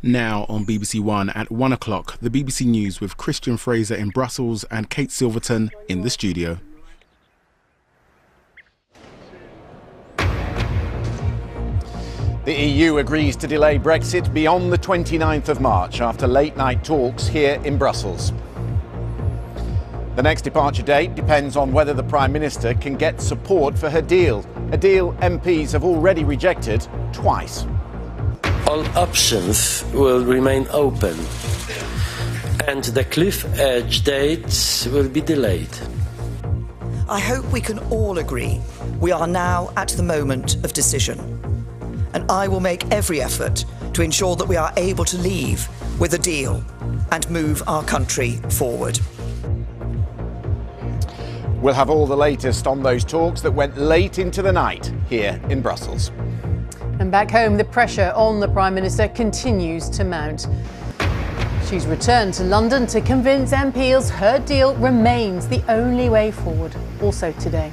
Now on BBC One at 1 o'clock, the BBC News with Christian Fraser in Brussels and Kate Silverton in the studio. The EU agrees to delay Brexit beyond the 29th of March after late-night talks here in Brussels. The next departure date depends on whether the Prime Minister can get support for her deal, a deal MPs have already rejected twice. All options will remain open, and the cliff edge date will be delayed. I hope we can all agree we are now at the moment of decision, and I will make every effort to ensure that we are able to leave with a deal and move our country forward. We'll have all the latest on those talks that went late into the night here in Brussels. And back home, the pressure on the Prime Minister continues to mount. She's returned to London to convince MPs her deal remains the only way forward, also today.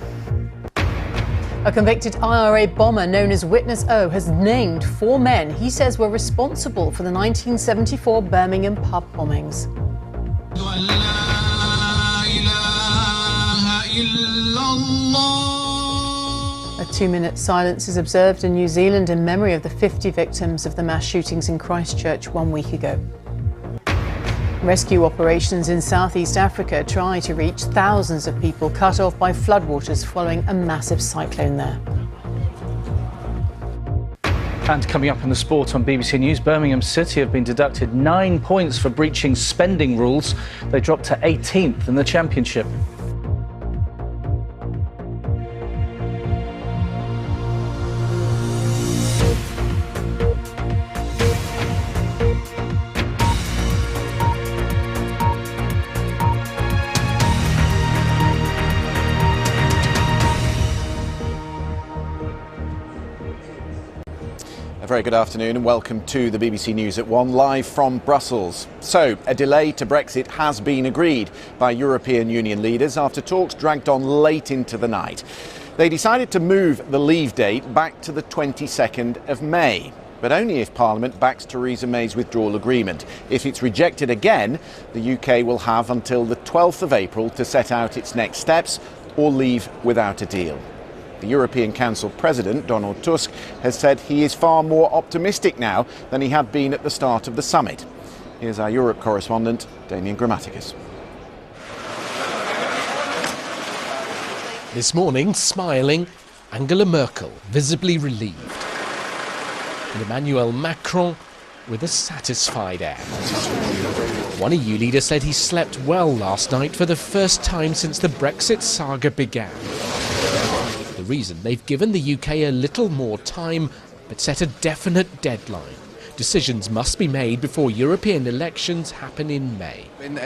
A convicted IRA bomber known as Witness O has named 4 men he says were responsible for the 1974 Birmingham pub bombings. A 2-minute silence is observed in New Zealand in memory of the 50 victims of the mass shootings in Christchurch 1 week ago. Rescue operations in Southeast Africa try to reach thousands of people cut off by floodwaters following a massive cyclone there. And coming up in the sport on BBC News, Birmingham City have been deducted 9 points for breaching spending rules. They dropped to 18th in the Championship. A very good afternoon and welcome to the BBC News at 1, live from Brussels. So, a delay to Brexit has been agreed by European Union leaders after talks dragged on late into the night. They decided to move the leave date back to the 22nd of May, but only if Parliament backs Theresa May's withdrawal agreement. If it's rejected again, the UK will have until the 12th of April to set out its next steps or leave without a deal. The European Council President, Donald Tusk, has said he is far more optimistic now than he had been at the start of the summit. Here's our Europe correspondent, Damian Grammaticus. This morning, smiling, Angela Merkel, visibly relieved. And Emmanuel Macron with a satisfied air. One EU leader said he slept well last night for the first time since the Brexit saga began. The reason they've given the UK a little more time, but set a definite deadline. Decisions must be made before European elections happen in May. If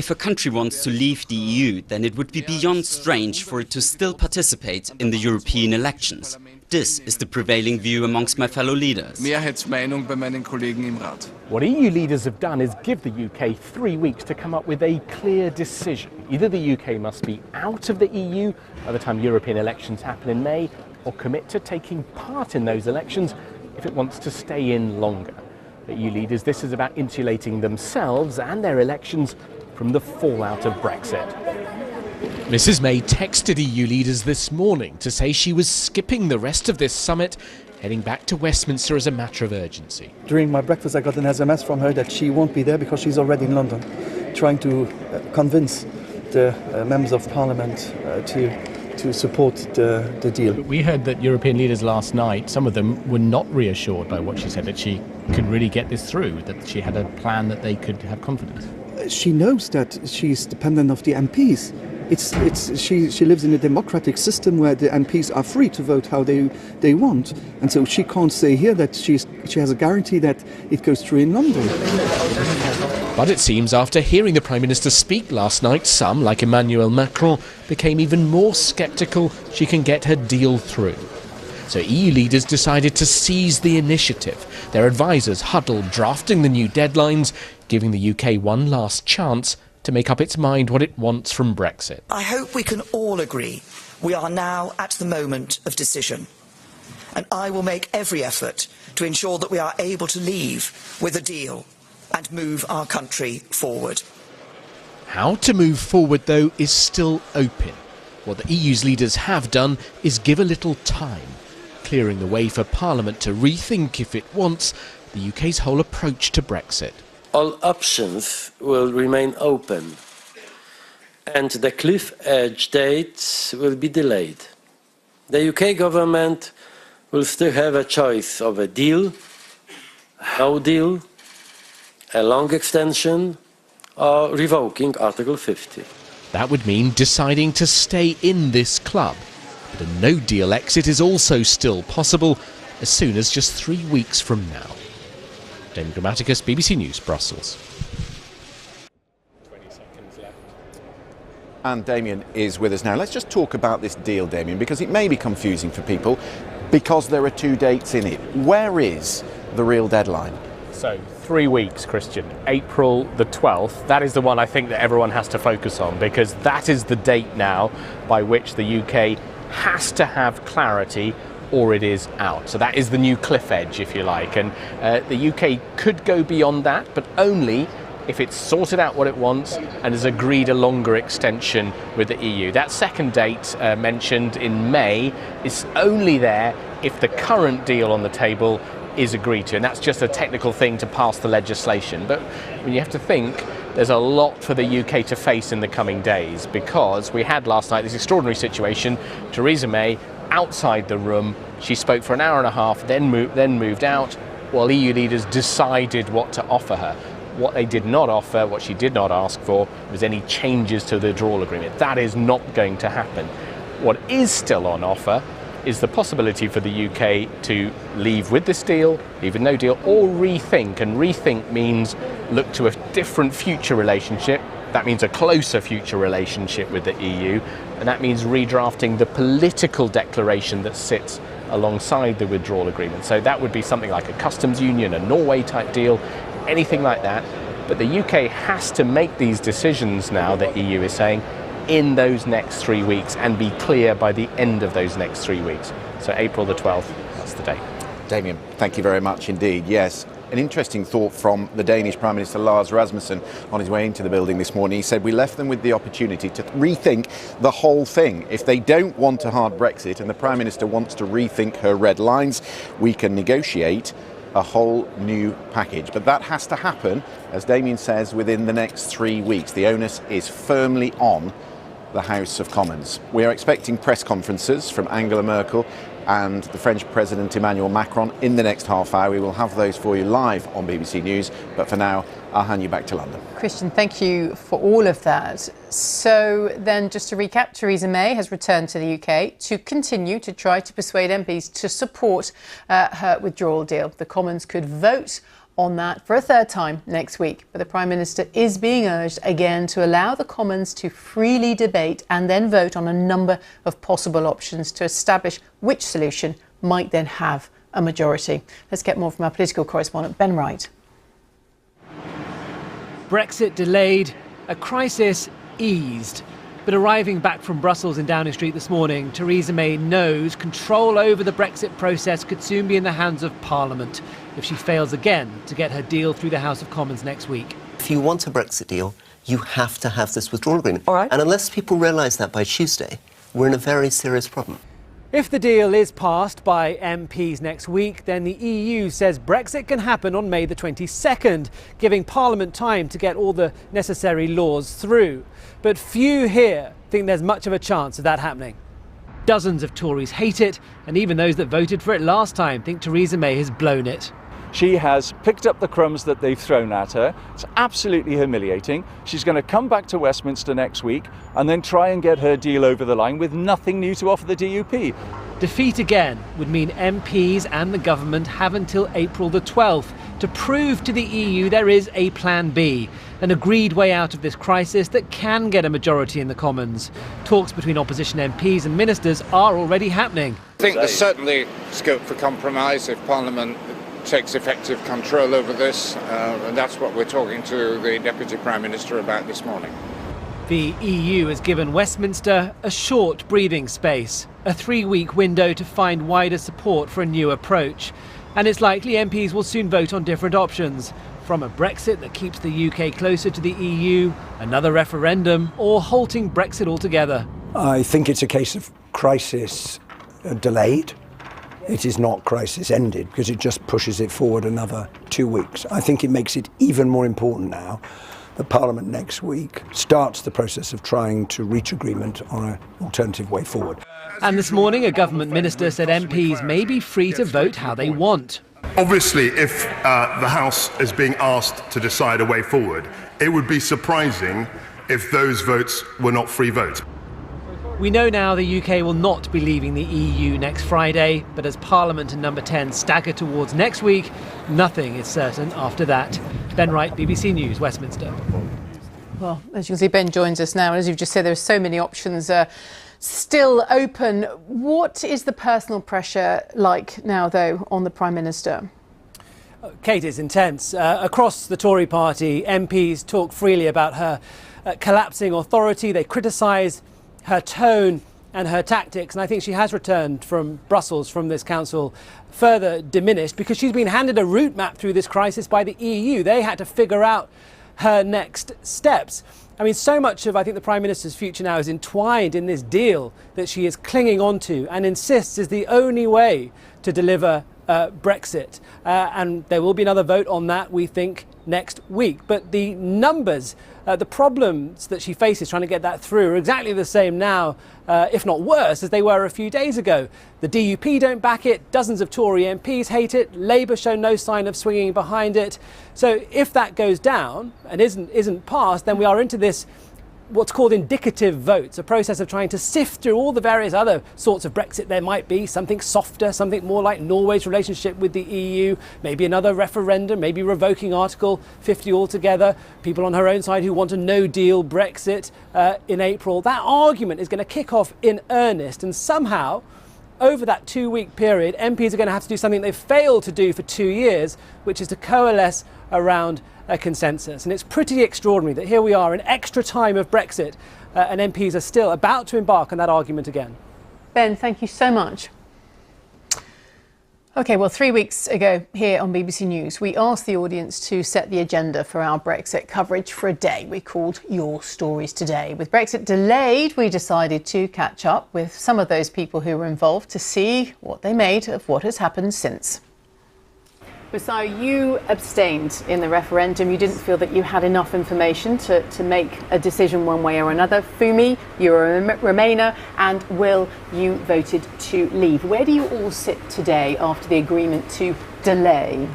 a country wants to leave the EU, then it would be beyond strange for it to still participate in the European elections. This is the prevailing view amongst my fellow leaders. What EU leaders have done is give the UK 3 weeks to come up with a clear decision. Either the UK must be out of the EU by the time European elections happen in May, or commit to taking part in those elections if it wants to stay in longer. For EU leaders, this is about insulating themselves and their elections from the fallout of Brexit. Mrs May texted EU leaders this morning to say she was skipping the rest of this summit, heading back to Westminster as a matter of urgency. During my breakfast I got an SMS from her that she won't be there because she's already in London, trying to convince the members of Parliament to support the deal. We heard that European leaders last night, some of them were not reassured by what she said, that she could really get this through, that she had a plan that they could have confidence. She knows that she's dependent of the MPs. She lives in a democratic system where the MPs are free to vote how they want, and so she can't say here that she has a guarantee that it goes through in London. But it seems after hearing the Prime Minister speak last night, some, like Emmanuel Macron, became even more sceptical she can get her deal through. So EU leaders decided to seize the initiative. Their advisers huddled, drafting the new deadlines, giving the UK one last chance to make up its mind what it wants from Brexit. I hope we can all agree we are now at the moment of decision, And I will make every effort to ensure that we are able to leave with a deal and move our country forward. How to move forward, though, is still open. What the EU's leaders have done is give a little time, clearing the way for Parliament to rethink, if it wants, the UK's whole approach to Brexit. All options will remain open, and the cliff edge date will be delayed. The UK government will still have a choice of a deal, no deal, a long extension, or revoking Article 50. That would mean deciding to stay in this club. But a no-deal exit is also still possible as soon as just 3 weeks from now. Damien Grammaticus, BBC News, Brussels. 20 seconds left. And Damien is with us now. Let's just talk about this deal, Damien, because it may be confusing for people because there are 2 dates in it. Where is the real deadline? So 3 weeks, Christian. April the 12th. That is the one I think that everyone has to focus on, because that is the date now by which the UK has to have clarity or it is out. So that is the new cliff edge, if you like. And the UK could go beyond that, but only if it's sorted out what it wants and has agreed a longer extension with the EU. That second date mentioned in May is only there if the current deal on the table is agreed to, and that's just a technical thing to pass the legislation. But when you have to think, there's a lot for the UK to face in the coming days, because we had last night this extraordinary situation. Theresa May outside the room, she spoke for an hour and a half, then moved out, while EU leaders decided what to offer her. What they did not offer, what she did not ask for, was any changes to the withdrawal agreement. That is not going to happen. What is still on offer is the possibility for the UK to leave with this deal, leave with no deal, or rethink. And rethink means look to a different future relationship. That means a closer future relationship with the EU. And that means redrafting the political declaration that sits alongside the withdrawal agreement. So that would be something like a customs union, a Norway type deal, anything like that. But the UK has to make these decisions now, the EU is saying, in those next 3 weeks, and be clear by the end of those next 3 weeks. So April the 12th, that's the date. Damien, thank you very much indeed. Yes, an interesting thought from the Danish Prime Minister Lars Rasmussen on his way into the building this morning. He said, we left them with the opportunity to rethink the whole thing. If they don't want a hard Brexit and the Prime Minister wants to rethink her red lines, we can negotiate a whole new package. But that has to happen, as Damien says, within the next 3 weeks. The onus is firmly on the House of Commons. We are expecting press conferences from Angela Merkel and the French President Emmanuel Macron in the next half hour. We will have those for you live on BBC News, but for now I'll hand you back to London. Christian, thank you for all of that. So then, just to recap, Theresa May has returned to the UK to continue to try to persuade MPs to support her withdrawal deal. The Commons could vote on that for a third time next week. But the Prime Minister is being urged again to allow the Commons to freely debate and then vote on a number of possible options to establish which solution might then have a majority. Let's get more from our political correspondent, Ben Wright. Brexit delayed, a crisis eased. But arriving back from Brussels in Downing Street this morning, Theresa May knows control over the Brexit process could soon be in the hands of Parliament if she fails again to get her deal through the House of Commons next week. If you want a Brexit deal, you have to have this withdrawal agreement. All right. And unless people realise that by Tuesday, we're in a very serious problem. If the deal is passed by MPs next week, then the EU says Brexit can happen on May the 22nd, giving Parliament time to get all the necessary laws through. But few here think there's much of a chance of that happening. Dozens of Tories hate it, and even those that voted for it last time think Theresa May has blown it. She has picked up the crumbs that they've thrown at her. It's absolutely humiliating. She's going to come back to Westminster next week and then try and get her deal over the line with nothing new to offer the DUP. Defeat again would mean MPs and the government have until April the 12th to prove to the EU there is a plan B, an agreed way out of this crisis that can get a majority in the Commons. Talks between opposition MPs and ministers are already happening. I think there's certainly scope for compromise if Parliament takes effective control over this, and that's what we're talking to the Deputy Prime Minister about this morning. The EU has given Westminster a short breathing space, a 3-week window to find wider support for a new approach. And it's likely MPs will soon vote on different options, from a Brexit that keeps the UK closer to the EU, another referendum, or halting Brexit altogether. I think it's a case of crisis delayed. It is not crisis ended, because it just pushes it forward another 2 weeks. I think it makes it even more important now that Parliament next week starts the process of trying to reach agreement on an alternative way forward. And this morning, a government minister said MPs may be free to vote how they want. Obviously, if the House is being asked to decide a way forward, it would be surprising if those votes were not free votes. We know now the UK will not be leaving the EU next Friday, but as Parliament and Number 10 stagger towards next week, nothing is certain after that. Ben Wright, BBC News, Westminster. Well, as you can see, Ben joins us now, and as you've just said, there are so many options still open. What is the personal pressure like now, though, on the Prime Minister? Kate, it's intense. Across the Tory party, MPs talk freely about her collapsing authority. They criticise her tone and her tactics, and I think she has returned from Brussels, from this council, further diminished, because she's been handed a route map through this crisis by the EU. They had to figure out her next steps. I mean, so much of, I think, the Prime Minister's future now is entwined in this deal that she is clinging onto and insists is the only way to deliver Brexit. And there will be another vote on that, we think, next week. But the numbers, the problems that she faces trying to get that through are exactly the same now, if not worse, as they were a few days ago. The DUP don't back it, dozens of Tory MPs hate it, Labour show no sign of swinging behind it. So if that goes down and isn't passed, then we are into this what's called indicative votes, a process of trying to sift through all the various other sorts of Brexit there might be, something softer, something more like Norway's relationship with the EU, maybe another referendum, maybe revoking Article 50 altogether, people on her own side who want a no-deal Brexit in April. That argument is going to kick off in earnest, and somehow, over that 2-week period, MPs are going to have to do something they've failed to do for 2 years, which is to coalesce around a consensus. And it's pretty extraordinary that here we are in extra time of Brexit and MPs are still about to embark on that argument again. Ben, thank you so much. OK, well, 3 weeks ago here on BBC News, we asked the audience to set the agenda for our Brexit coverage for a day. We called Your Stories Today. With Brexit delayed, we decided to catch up with some of those people who were involved to see what they made of what has happened since. So you abstained in the referendum. You didn't feel that you had enough information to make a decision one way or another. Fumi, you're a Remainer, and Will, you voted to leave. Where do you all sit today after the agreement to delay?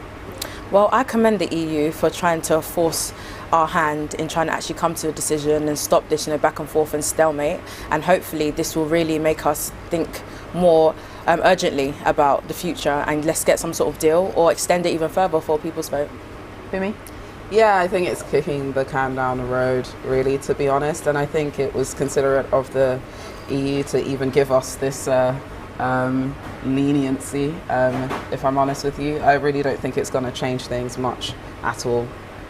Well, I commend the EU for trying to force our hand in trying to actually come to a decision and stop this, back and forth and stalemate. And hopefully this will really make us think more urgently about the future, and let's get some sort of deal or extend it even further for people's vote. Fumi? Yeah, I think it's kicking the can down the road, really, to be honest. And I think it was considerate of the EU to even give us this leniency, if I'm honest with you. I really don't think it's going to change things much at all.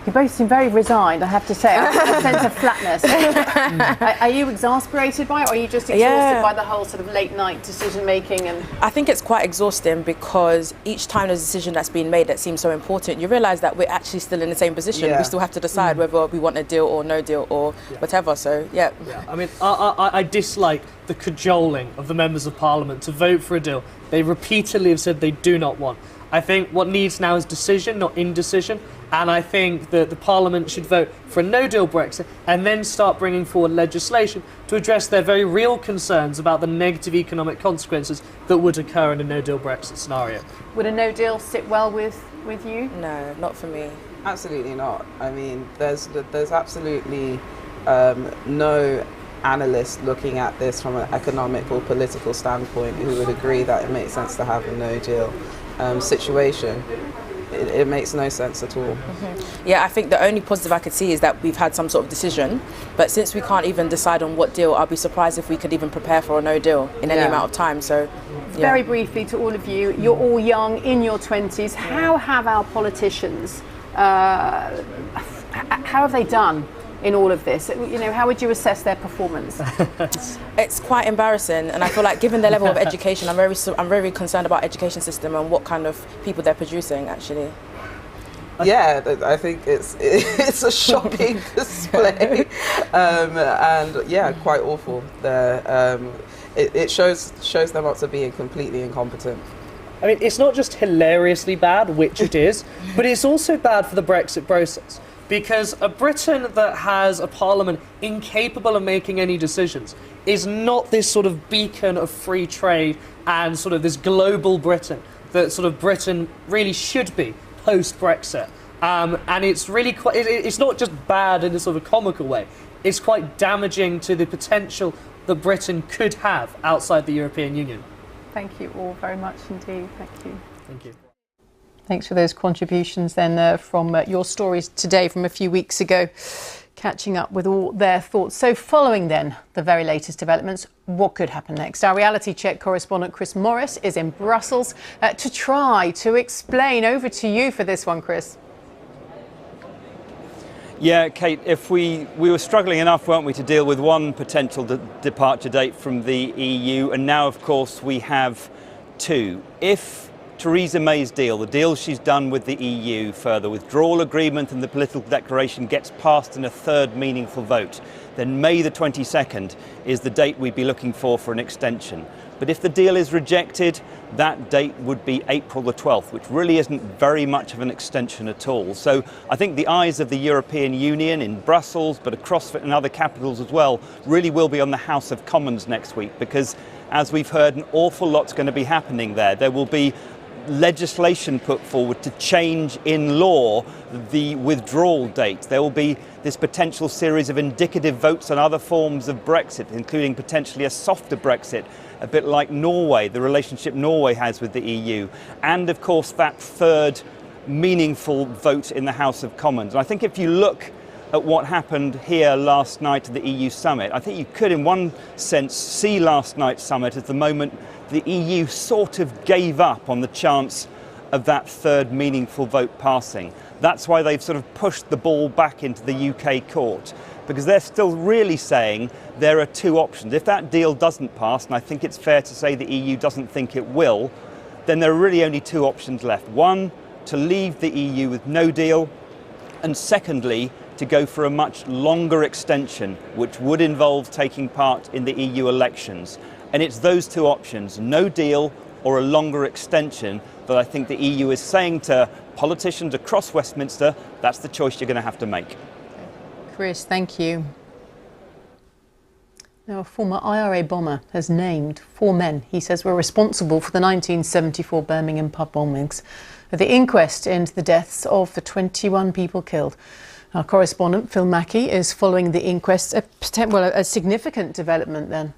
You both seem very resigned, I have to say. I have a sense of flatness. Are you exasperated by it, or are you just exhausted by the whole sort of late night decision making? And I think it's quite exhausting, because each time there's a decision that's been made that seems so important, you realise that we're actually still in the same position. We still have to decide whether we want a deal or no deal or whatever. So yeah. I mean, I dislike the cajoling of the members of Parliament to vote for a deal they repeatedly have said they do not want. I think what needs now is decision, not indecision. And I think that the Parliament should vote for a no-deal Brexit and then start bringing forward legislation to address their very real concerns about the negative economic consequences that would occur in a no-deal Brexit scenario. Would a no-deal sit well with you? No, not for me. Absolutely not. I mean, there's absolutely no analyst looking at this from an economic or political standpoint who would agree that it makes sense to have a no-deal situation. It makes no sense at all. Yeah, I think the only positive I could see is that we've had some sort of decision, but since we can't even decide on what deal, I'll be surprised if we could even prepare for a no deal in any amount of time. So very briefly to all of you, you're all young, in your 20s. How have our politicians, how have they done in all of this. You know, how would you assess their performance? It's quite embarrassing, and I feel like given their level of education, I'm very concerned about education system and what kind of people they're producing actually. Yeah, I think it's a shocking display, and yeah, quite awful. It shows them up to being completely incompetent. I mean, it's not just hilariously bad, which it is, but it's also bad for the Brexit process. Because a Britain that has a parliament incapable of making any decisions is not this sort of beacon of free trade and sort of this global Britain that sort of Britain really should be post-Brexit. And it's really quite, it's not just bad in a sort of comical way, it's quite damaging to the potential that Britain could have outside the European Union. Thank you all very much indeed. Thank you. Thank you. Thanks for those contributions then from your stories today from a few weeks ago, catching up with all their thoughts. So following then the very latest developments, what could happen next? Our reality check correspondent Chris Morris is in Brussels to try to explain. Over to you for this one, Chris. Yeah, Kate, if we were struggling enough, weren't we, to deal with one potential departure date from the EU, and now, of course, we have two. If Theresa May's deal, the deal she's done with the EU for the withdrawal agreement and the political declaration, gets passed in a third meaningful vote, then May the 22nd is the date we'd be looking for an extension. But if the deal is rejected, that date would be April the 12th, which really isn't very much of an extension at all. So I think the eyes of the European Union in Brussels, but across in other capitals as well, really will be on the House of Commons next week, because as we've heard, an awful lot's going to be happening there. There will be legislation put forward to change in law the withdrawal date. There will be this potential series of indicative votes on other forms of Brexit, including potentially a softer Brexit, a bit like Norway, the relationship Norway has with the EU. And of course, that third meaningful vote in the House of Commons. And I think if you look at what happened here last night at the EU summit, I think you could in one sense see last night's summit as the moment the EU sort of gave up on the chance of that third meaningful vote passing. That's why they've sort of pushed the ball back into the UK court, because they're still really saying there are two options. If that deal doesn't pass, and I think it's fair to say the EU doesn't think it will, then there are really only two options left. One, to leave the EU with no deal, and secondly, to go for a much longer extension, which would involve taking part in the EU elections. And it's those two options, no deal or a longer extension, that I think the EU is saying to politicians across Westminster, that's the choice you're going to have to make. Chris, thank you. Now, a former IRA bomber has named 4 men he says were responsible for the 1974 Birmingham pub bombings. The inquest into the deaths of the 21 people killed. Our correspondent Phil Mackey is following the inquest, a significant development then.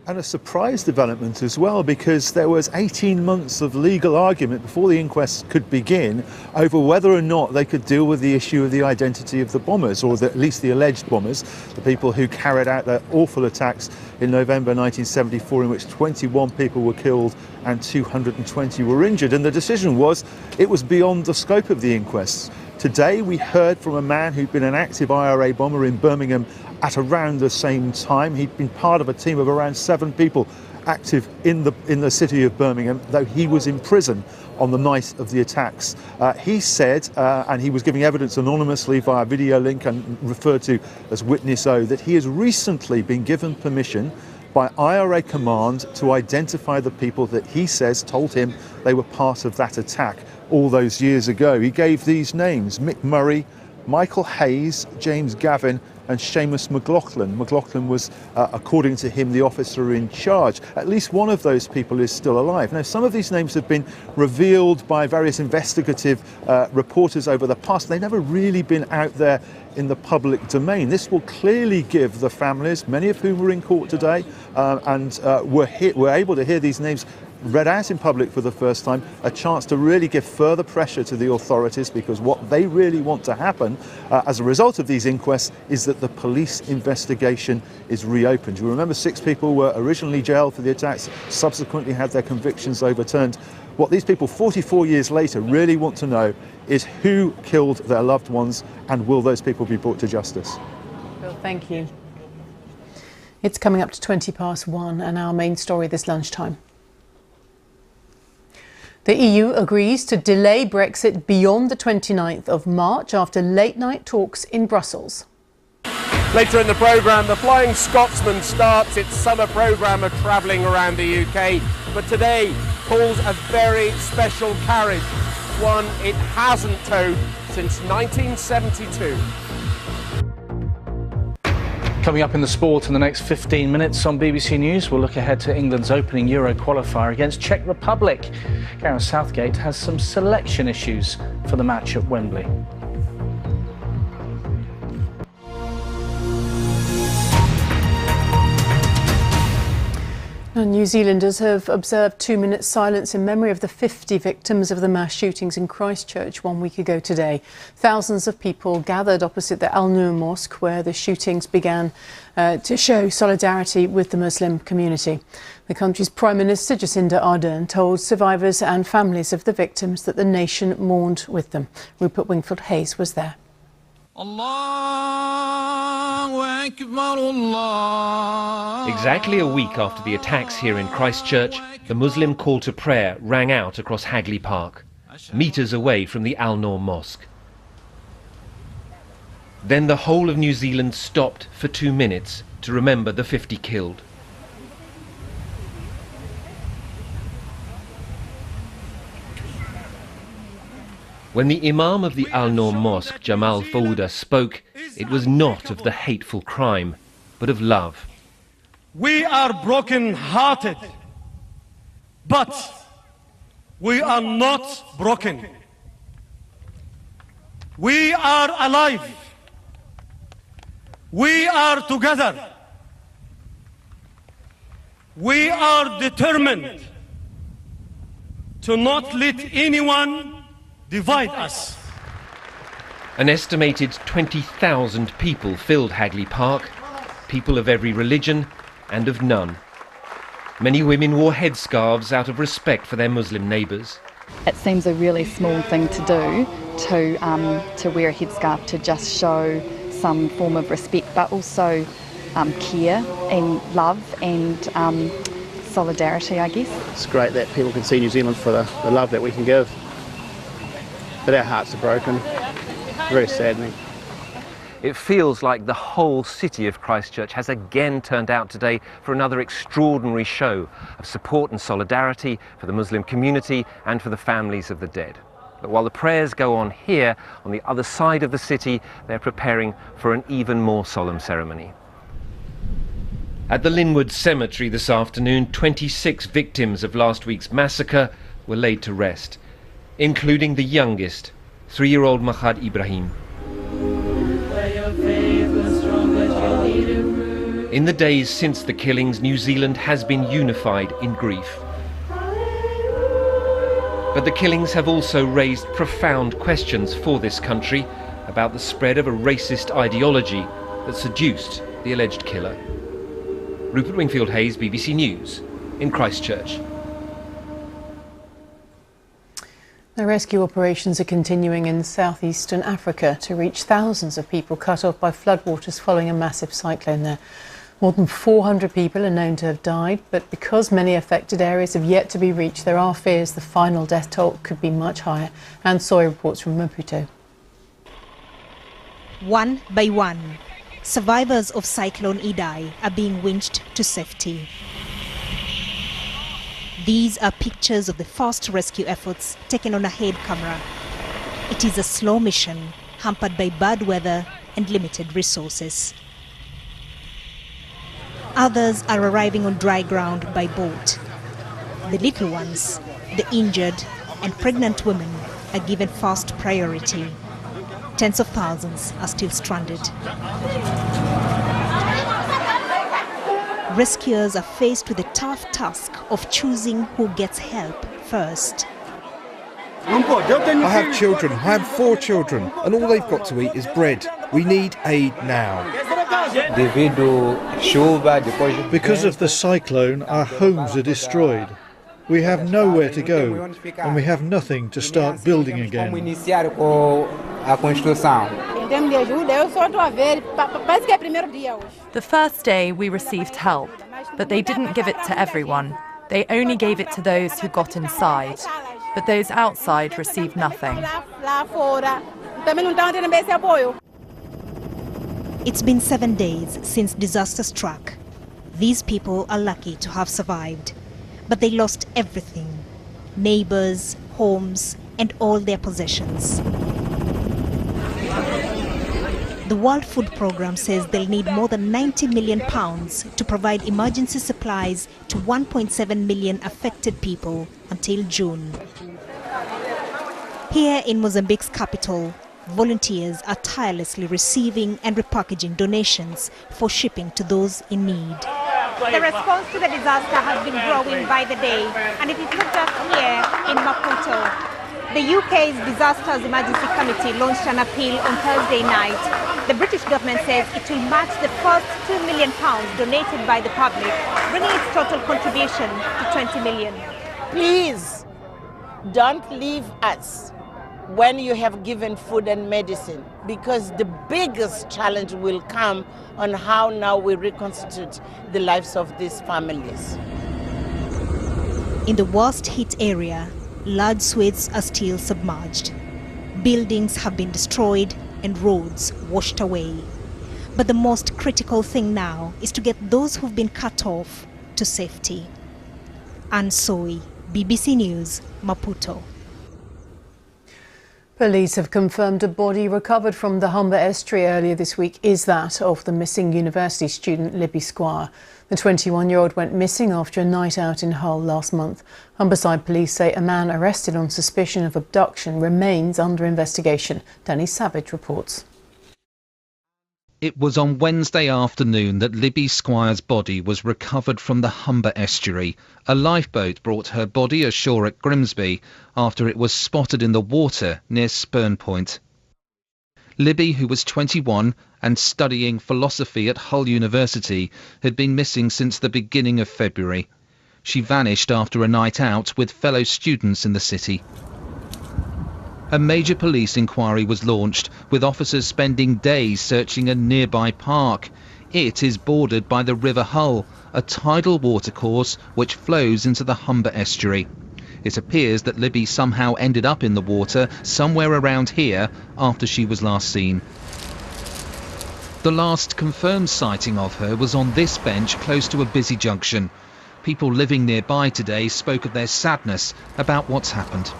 And a surprise development as well, because there was 18 months of legal argument before the inquest could begin over whether or not they could deal with the issue of the identity of the bombers, or at least the alleged bombers, the people who carried out their awful attacks in November 1974, in which 21 people were killed and 220 were injured. And the decision was it was beyond the scope of the inquest. Today we heard from a man who'd been an active IRA bomber in Birmingham at around the same time. He'd been part of a team of around 7 people active in the city of Birmingham, though he was in prison on the night of the attacks. He said, and he was giving evidence anonymously via video link and referred to as Witness O, that he has recently been given permission by IRA Command to identify the people that he says told him they were part of that attack all those years ago. He gave these names: Mick Murray, Michael Hayes, James Gavin and Seamus McLaughlin. McLaughlin was, according to him, the officer in charge. At least one of those people is still alive. Now, some of these names have been revealed by various investigative reporters over the past. They've never really been out there in the public domain. This will clearly give the families, many of whom were in court today and were able to hear these names read out in public for the first time, a chance to really give further pressure to the authorities, because what they really want to happen as a result of these inquests is that the police investigation is reopened. You remember 6 people were originally jailed for the attacks, subsequently had their convictions overturned. What these people 44 years later really want to know is who killed their loved ones, and will those people be brought to justice? Bill, thank you. It's coming up to 1:20 and our main story this lunchtime. The EU agrees to delay Brexit beyond the 29th of March after late-night talks in Brussels. Later in the programme, the Flying Scotsman starts its summer programme of travelling around the UK, but today pulls a very special carriage, one it hasn't towed since 1972. Coming up in the sport in the next 15 minutes on BBC News, we'll look ahead to England's opening Euro qualifier against Czech Republic. Gareth Southgate has some selection issues for the match at Wembley. And New Zealanders have observed 2 minutes silence in memory of the 50 victims of the mass shootings in Christchurch 1 week ago today. Thousands of people gathered opposite the Al Noor Mosque where the shootings began to show solidarity with the Muslim community. The country's Prime Minister Jacinda Ardern told survivors and families of the victims that the nation mourned with them. Rupert Wingfield-Hayes was there. Exactly a week after the attacks here in Christchurch, the Muslim call to prayer rang out across Hagley Park, metres away from the Al Noor Mosque. Then the whole of New Zealand stopped for 2 minutes to remember the 50 killed. When the Imam of the Al Noor Mosque, Jamal Fawda, spoke, it was not of the hateful crime, but of love. We are broken-hearted, but we are not broken. We are alive. We are together. We are determined to not let anyone divide us. An estimated 20,000 people filled Hagley Park, people of every religion and of none. Many women wore headscarves out of respect for their Muslim neighbours. It seems a really small thing to do, to wear a headscarf to just show some form of respect, but also care and love and solidarity, I guess. It's great that people can see New Zealand for the love that we can give. But our hearts are broken. Very saddening. It feels like the whole city of Christchurch has again turned out today for another extraordinary show of support and solidarity for the Muslim community and for the families of the dead. But while the prayers go on here, on the other side of the city, they're preparing for an even more solemn ceremony. At the Linwood Cemetery this afternoon, 26 victims of last week's massacre were laid to rest, including the youngest, 3-year-old Mahad Ibrahim. In the days since the killings, New Zealand has been unified in grief. But the killings have also raised profound questions for this country about the spread of a racist ideology that seduced the alleged killer. Rupert Wingfield-Hayes, BBC News, in Christchurch. The rescue operations are continuing in southeastern Africa to reach thousands of people cut off by floodwaters following a massive cyclone there. More than 400 people are known to have died, but because many affected areas have yet to be reached, there are fears the final death toll could be much higher. Anne Soy reports from Maputo. One by one, survivors of Cyclone Idai are being winched to safety. These are pictures of the fast rescue efforts taken on a head camera. It is a slow mission, hampered by bad weather and limited resources. Others are arriving on dry ground by boat. The little ones, the injured and pregnant women are given first priority. Tens of thousands are still stranded. Rescuers are faced with the tough task of choosing who gets help first. I have children. I have 4 children, and all they've got to eat is bread. We need aid now. Because of the cyclone, our homes are destroyed. We have nowhere to go, and we have nothing to start building again. The first day we received help, but they didn't give it to everyone. They only gave it to those who got inside, but those outside received nothing. It's been 7 days since disaster struck. These people are lucky to have survived, but they lost everything: neighbors, homes, and all their possessions. The World Food Programme says they'll need more than £90 million to provide emergency supplies to 1.7 million affected people until June. Here in Mozambique's capital, volunteers are tirelessly receiving and repackaging donations for shipping to those in need. The response to the disaster has been growing by the day, and it is not just here in Maputo. The UK's Disasters Emergency Committee launched an appeal on Thursday night. The British government says it will match the first £2 million donated by the public, bringing its total contribution to 20 million. Please, don't leave us when you have given food and medicine, because the biggest challenge will come on how now we reconstitute the lives of these families. In the worst hit area, large swathes are still submerged. Buildings have been destroyed and roads washed away. But the most critical thing now is to get those who've been cut off to safety. Anne Soy, BBC News, Maputo. Police have confirmed a body recovered from the Humber estuary earlier this week is that of the missing university student Libby Squire. The 21-year-old went missing after a night out in Hull last month. Humberside police say a man arrested on suspicion of abduction remains under investigation. Danny Savage reports. It was on Wednesday afternoon that Libby Squire's body was recovered from the Humber estuary. A lifeboat brought her body ashore at Grimsby after it was spotted in the water near Spurn Point. Libby, who was 21 and studying philosophy at Hull University, had been missing since the beginning of February. She vanished after a night out with fellow students in the city. A major police inquiry was launched, with officers spending days searching a nearby park. It is bordered by the River Hull, a tidal watercourse which flows into the Humber estuary. It appears that Libby somehow ended up in the water somewhere around here after she was last seen. The last confirmed sighting of her was on this bench close to a busy junction. People living nearby today spoke of their sadness about what's happened.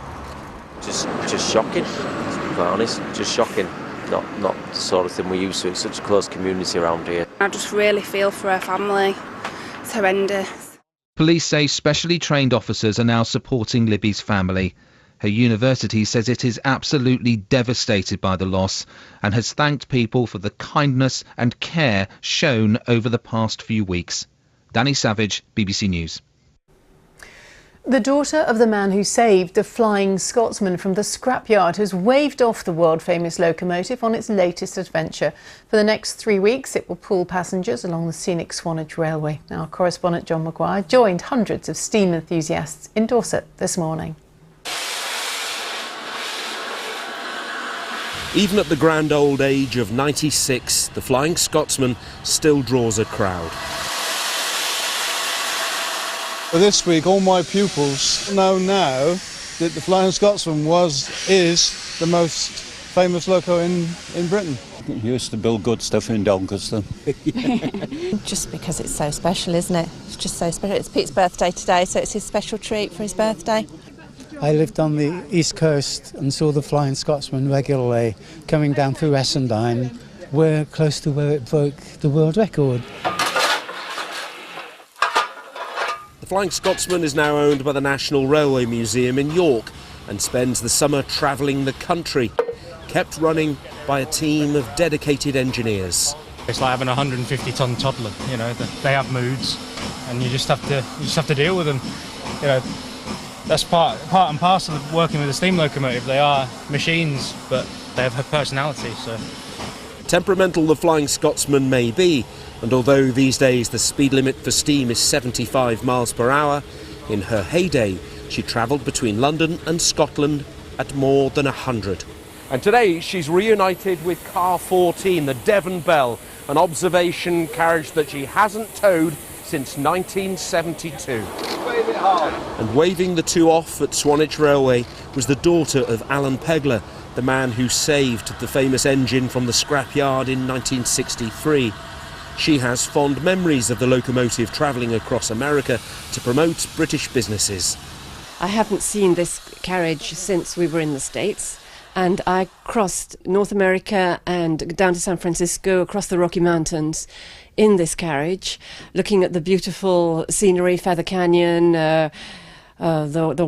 Just shocking, to be quite honest. Just shocking. Not the sort of thing we're used to. It's such a close community around here. I just really feel for her family. It's horrendous. Police say specially trained officers are now supporting Libby's family. Her university says it is absolutely devastated by the loss and has thanked people for the kindness and care shown over the past few weeks. Danny Savage, BBC News. The daughter of the man who saved the Flying Scotsman from the scrapyard has waved off the world-famous locomotive on its latest adventure. For the next 3 weeks, it will pull passengers along the scenic Swanage Railway. Our correspondent John Maguire joined hundreds of steam enthusiasts in Dorset this morning. Even at the grand old age of 96, the Flying Scotsman still draws a crowd. This week, all my pupils know now that the Flying Scotsman is the most famous loco in Britain. We used to build good stuff in Doncaster. Just because it's so special, isn't it? It's just so special. It's Pete's birthday today, so it's his special treat for his birthday. I lived on the East Coast and saw the Flying Scotsman regularly coming down through Essendine. We're close to where it broke the world record. The Flying Scotsman is now owned by the National Railway Museum in York and spends the summer travelling the country, kept running by a team of dedicated engineers. It's like having a 150-ton toddler. You know, they have moods, and you just have to deal with them. You know, that's part and parcel of working with a steam locomotive. They are machines, but they have personality. So. Temperamental the Flying Scotsman may be, and although these days the speed limit for steam is 75 miles per hour, In her heyday, she travelled between London and Scotland at more than 100. And today she's reunited with Car 14, the Devon Belle, an observation carriage that she hasn't towed since 1972. And waving the two off at Swanage Railway was the daughter of Alan Pegler, the man who saved the famous engine from the scrapyard in 1963. She has fond memories of the locomotive travelling across America to promote British businesses. I haven't seen this carriage since we were in the States, and I crossed North America and down to San Francisco, across the Rocky Mountains in this carriage, looking at the beautiful scenery, Feather Canyon, the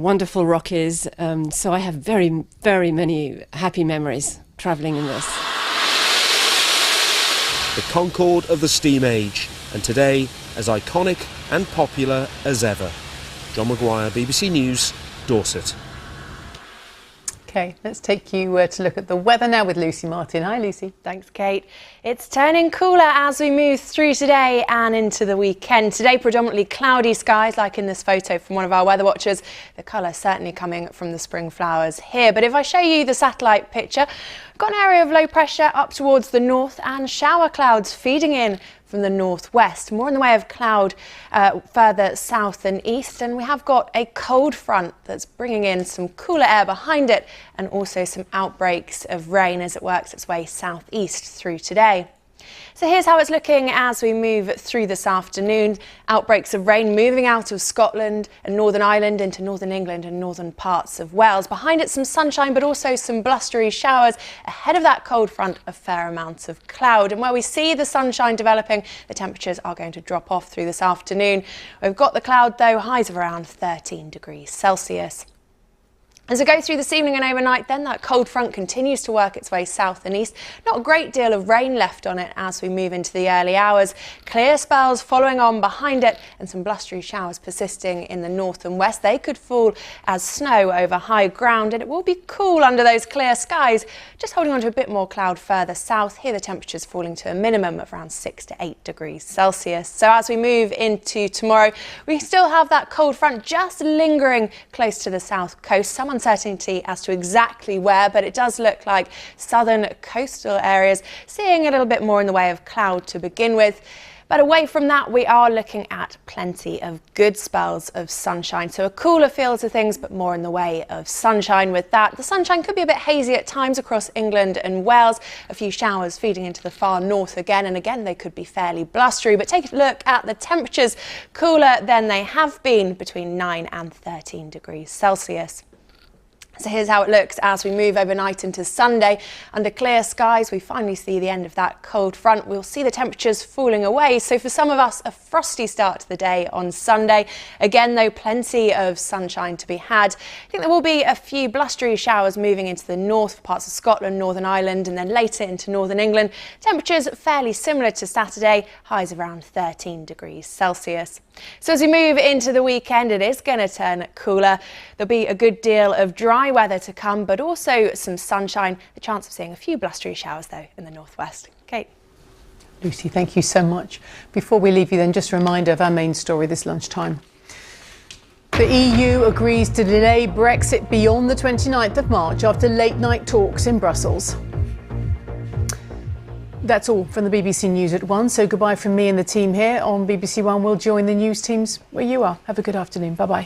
wonderful Rockies. So I have very, very many happy memories travelling in this. The Concorde of the steam age, and today as iconic and popular as ever. John Maguire, BBC News, Dorset. OK, let's take you to look at the weather now with Lucy Martin. Hi, Lucy. Thanks, Kate. It's turning cooler as we move through today and into the weekend. Today, predominantly cloudy skies, like in this photo from one of our weather watchers. The colour certainly coming from the spring flowers here. But if I show you the satellite picture, we've got an area of low pressure up towards the north and shower clouds feeding in from the northwest. More in the way of cloud further south and east, and we have got a cold front that's bringing in some cooler air behind it and also some outbreaks of rain as it works its way southeast through today. So here's how it's looking as we move through this afternoon. Outbreaks of rain moving out of Scotland and Northern Ireland into northern England and northern parts of Wales. Behind it some sunshine but also some blustery showers. Ahead of that cold front a fair amount of cloud, and where we see the sunshine developing, the temperatures are going to drop off through this afternoon. We've got the cloud though, highs of around 13 degrees Celsius. As we go through this evening and overnight then, that cold front continues to work its way south and east. Not a great deal of rain left on it as we move into the early hours. Clear spells following on behind it and some blustery showers persisting in the north and west. They could fall as snow over high ground, and it will be cool under those clear skies. Just holding on to a bit more cloud further south. Here the temperatures falling to a minimum of around 6 to 8 degrees Celsius. So as we move into tomorrow, we still have that cold front just lingering close to the south coast. Some uncertainty as to exactly where, but it does look like southern coastal areas seeing a little bit more in the way of cloud to begin with. But away from that, we are looking at plenty of good spells of sunshine. So a cooler feel to things, but more in the way of sunshine with that. The sunshine could be a bit hazy at times across England and Wales. A few showers feeding into the far north again, and again they could be fairly blustery. But take a look at the temperatures, cooler than they have been, between 9 and 13 degrees Celsius. So here's how it looks as we move overnight into Sunday. Under clear skies, we finally see the end of that cold front. We'll see the temperatures falling away. So for some of us, a frosty start to the day on Sunday. Again, though, plenty of sunshine to be had. I think there will be a few blustery showers moving into the north for parts of Scotland, Northern Ireland, and then later into northern England. Temperatures fairly similar to Saturday, highs around 13 degrees Celsius. So as we move into the weekend, it is going to turn cooler. There'll be a good deal of dry weather to come, but also some sunshine. The chance of seeing a few blustery showers, though, in the northwest. Kate. Lucy, thank you so much. Before we leave you then, just a reminder of our main story this lunchtime. The EU agrees to delay Brexit beyond the 29th of March after late-night talks in Brussels. That's all from the BBC News at 1. So goodbye from me and the team here on BBC One. We'll join the news teams where you are. Have a good afternoon. Bye-bye.